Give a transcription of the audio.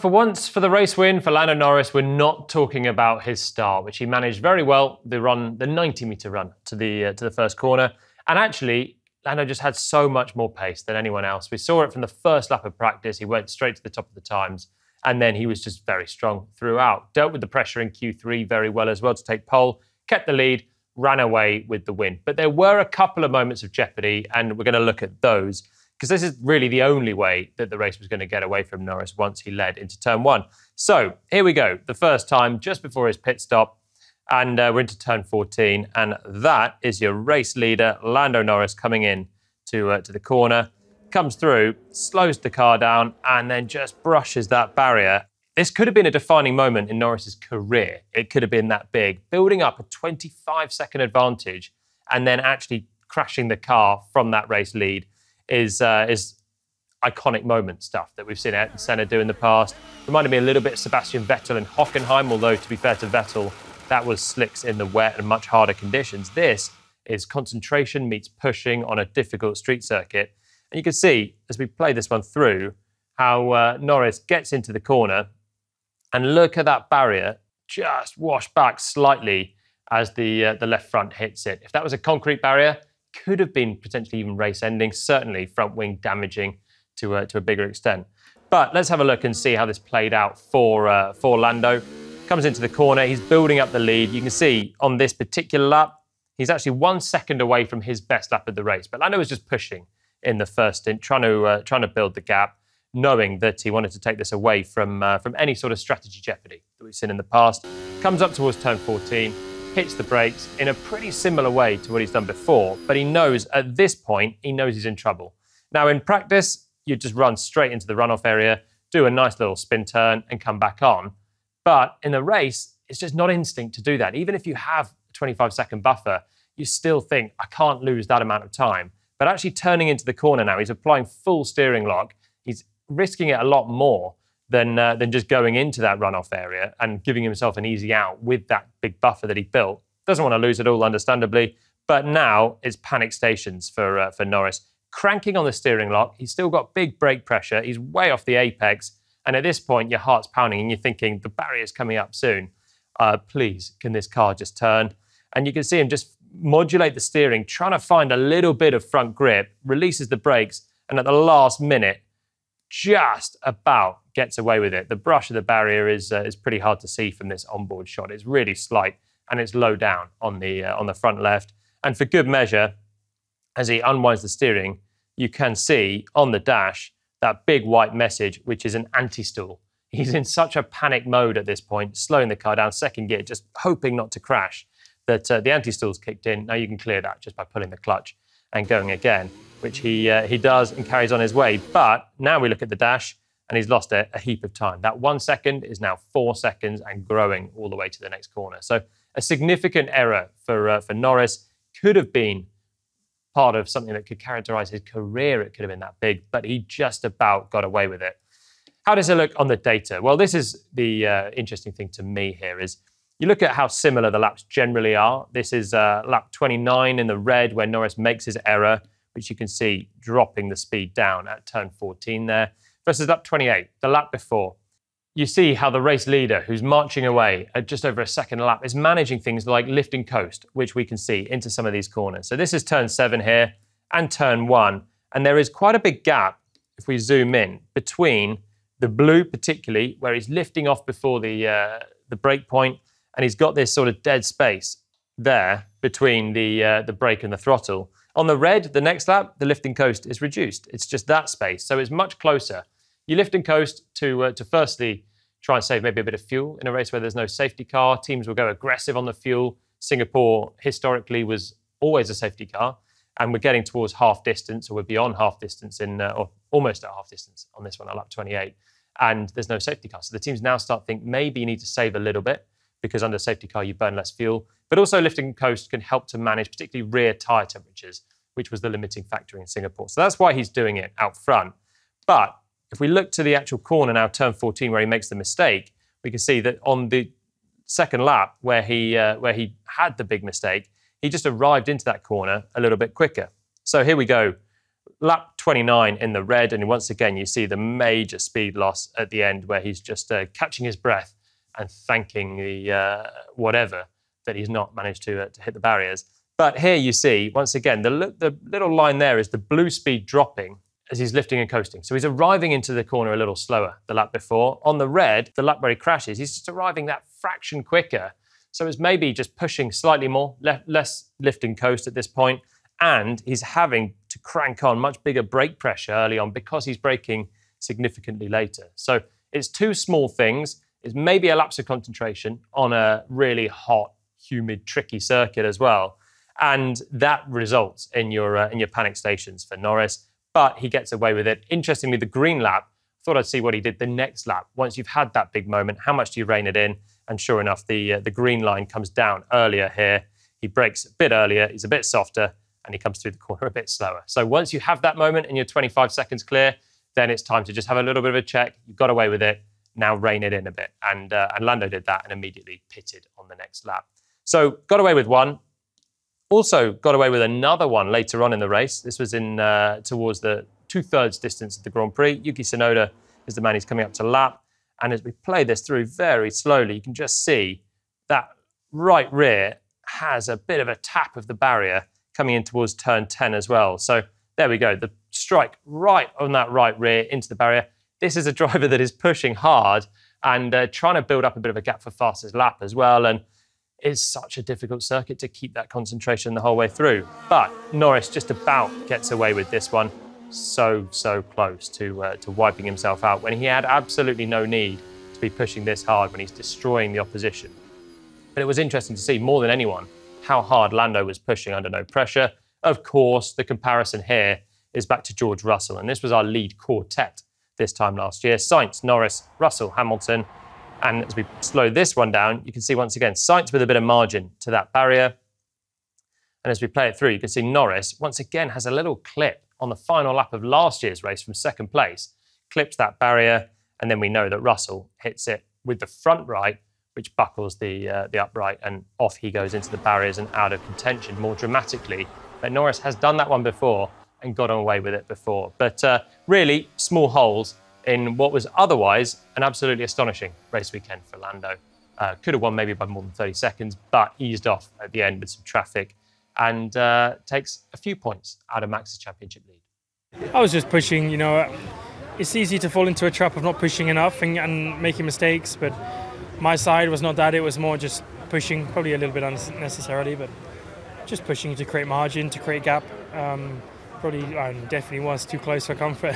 For once, for the race win for Lando Norris, we're not talking about his start, which he managed very well, the 90-metre run to the first corner. And actually, Lando just had so much more pace than anyone else. We saw it from the first lap of practice. He went straight to the top of the times, and then he was just very strong throughout. Dealt with the pressure in Q3 very well as well to take pole, kept the lead, ran away with the win. But there were a couple of moments of jeopardy, and we're going to look at those, because this is really the only way that the race was going to get away from Norris once he led into turn one. So here we go, the first time just before his pit stop, and we're into turn 14, and that is your race leader, Lando Norris, coming in to the corner, comes through, slows the car down, and then just brushes that barrier. This could have been a defining moment in Norris's career. It could have been that big, building up a 25-second advantage and then actually crashing the car from that race lead is iconic moment stuff that we've seen Ayrton Senna do in the past. Reminded me a little bit of Sebastian Vettel in Hockenheim, although to be fair to Vettel, that was slicks in the wet and much harder conditions. This is concentration meets pushing on a difficult street circuit. And you can see, as we play this one through, how Norris gets into the corner and look at that barrier just wash back slightly as the left front hits it. If that was a concrete barrier, could have been potentially even race ending, certainly front wing damaging to a bigger extent. But let's have a look and see how this played out for Lando. Comes into the corner, he's building up the lead. You can see on this particular lap, he's actually 1 second away from his best lap of the race. But Lando was just pushing in the first stint, trying to build the gap, knowing that he wanted to take this away from any sort of strategy jeopardy that we've seen in the past. Comes up towards turn 14, hits the brakes in a pretty similar way to what he's done before, but he knows at this point, he knows he's in trouble. Now in practice, you just run straight into the runoff area, do a nice little spin turn and come back on. But in the race, it's just not instinct to do that. Even if you have a 25-second buffer, you still think, I can't lose that amount of time. But actually turning into the corner now, he's applying full steering lock. He's risking it a lot more than just going into that runoff area and giving himself an easy out with that big buffer that he built. Doesn't want to lose it all, understandably, but now it's panic stations for Norris. Cranking on the steering lock, he's still got big brake pressure, he's way off the apex, and at this point your heart's pounding and you're thinking, the barrier's coming up soon. Please, can this car just turn? And you can see him just modulate the steering, trying to find a little bit of front grip, releases the brakes, and at the last minute, just about gets away with it. The brush of the barrier is pretty hard to see from this onboard shot. It's really slight and it's low down on the front left. And for good measure, as he unwinds the steering, you can see on the dash that big white message, which is an anti-stall. He's in such a panic mode at this point, slowing the car down, second gear, just hoping not to crash, that the anti-stall's kicked in. Now you can clear that just by pulling the clutch and going again, which he does and carries on his way. But now we look at the dash and he's lost a heap of time. That 1 second is now 4 seconds and growing all the way to the next corner. So a significant error for Norris. Could have been part of something that could characterize his career. It could have been that big, but he just about got away with it. How does it look on the data? Well, this is the interesting thing to me here is you look at how similar the laps generally are. This is lap 29 in the red where Norris makes his error, which you can see dropping the speed down at turn 14 there, versus lap 28, the lap before. You see how the race leader, who's marching away at just over a second a lap, is managing things like lift and coast, which we can see into some of these corners. So this is turn 7 here and turn 1. And there is quite a big gap, if we zoom in, between the blue particularly, where he's lifting off before the brake point, and he's got this sort of dead space there between the brake and the throttle. On the red, the next lap, the lift and coast is reduced. It's just that space, so it's much closer. You lift and coast to firstly try and save maybe a bit of fuel in a race where there's no safety car. Teams will go aggressive on the fuel. Singapore historically was always a safety car, and we're getting towards half distance, or we're beyond half distance or almost at half distance on this one at lap 28, and there's no safety car. So the teams now start to think maybe you need to save a little bit because under safety car you burn less fuel, but also lift and coast can help to manage particularly rear tyre temperatures, which was the limiting factor in Singapore. So that's why he's doing it out front. But if we look to the actual corner now, turn 14, where he makes the mistake, we can see that on the second lap where he had the big mistake, he just arrived into that corner a little bit quicker. So here we go. Lap 29 in the red. And once again, you see the major speed loss at the end where he's just catching his breath and thanking the whatever that he's not managed to hit the barriers. But here you see, once again, the little line there is the blue speed dropping as he's lifting and coasting. So he's arriving into the corner a little slower the lap before. On the red, the lap where he crashes, he's just arriving that fraction quicker. So it's maybe just pushing slightly more, less lift and coast at this point. And he's having to crank on much bigger brake pressure early on because he's braking significantly later. So it's two small things. It's maybe a lapse of concentration on a really hot, humid, tricky circuit as well. And that results in your panic stations for Norris, but he gets away with it. Interestingly, the green lap, thought I'd see what he did the next lap. Once you've had that big moment, how much do you rein it in? And sure enough, the green line comes down earlier here. He brakes a bit earlier, he's a bit softer, and he comes through the corner a bit slower. So once you have that moment and you're 25 seconds clear, then it's time to just have a little bit of a check. You've got away with it, now rein it in a bit. And Lando did that and immediately pitted on the next lap. So got away with one. Also got away with another one later on in the race. This was in towards the 2/3 distance of the Grand Prix. Yuki Tsunoda is the man who's coming up to lap. And as we play this through very slowly, you can just see that right rear has a bit of a tap of the barrier coming in towards turn 10 as well. So there we go, the strike right on that right rear into the barrier. This is a driver that is pushing hard and trying to build up a bit of a gap for fastest lap as well. And it's such a difficult circuit to keep that concentration the whole way through. But Norris just about gets away with this one. So close to wiping himself out when he had absolutely no need to be pushing this hard when he's destroying the opposition. But it was interesting to see more than anyone how hard Lando was pushing under no pressure. Of course, the comparison here is back to George Russell, and this was our lead quartet this time last year. Sainz, Norris, Russell, Hamilton. And as we slow this one down, you can see once again, Sainz with a bit of margin to that barrier. And as we play it through, you can see Norris once again has a little clip on the final lap of last year's race from second place, clips that barrier, and then we know that Russell hits it with the front right, which buckles the upright, and off he goes into the barriers and out of contention more dramatically. But Norris has done that one before and got away with it before. But really small holes in what was otherwise an absolutely astonishing race weekend for Lando. Could have won maybe by more than 30 seconds, but eased off at the end with some traffic and takes a few points out of Max's championship lead. I was just pushing, you know. It's easy to fall into a trap of not pushing enough and making mistakes, but my side was not that. It was more just pushing, probably a little bit unnecessarily, but just pushing to create margin, to create gap. Probably definitely was too close for comfort.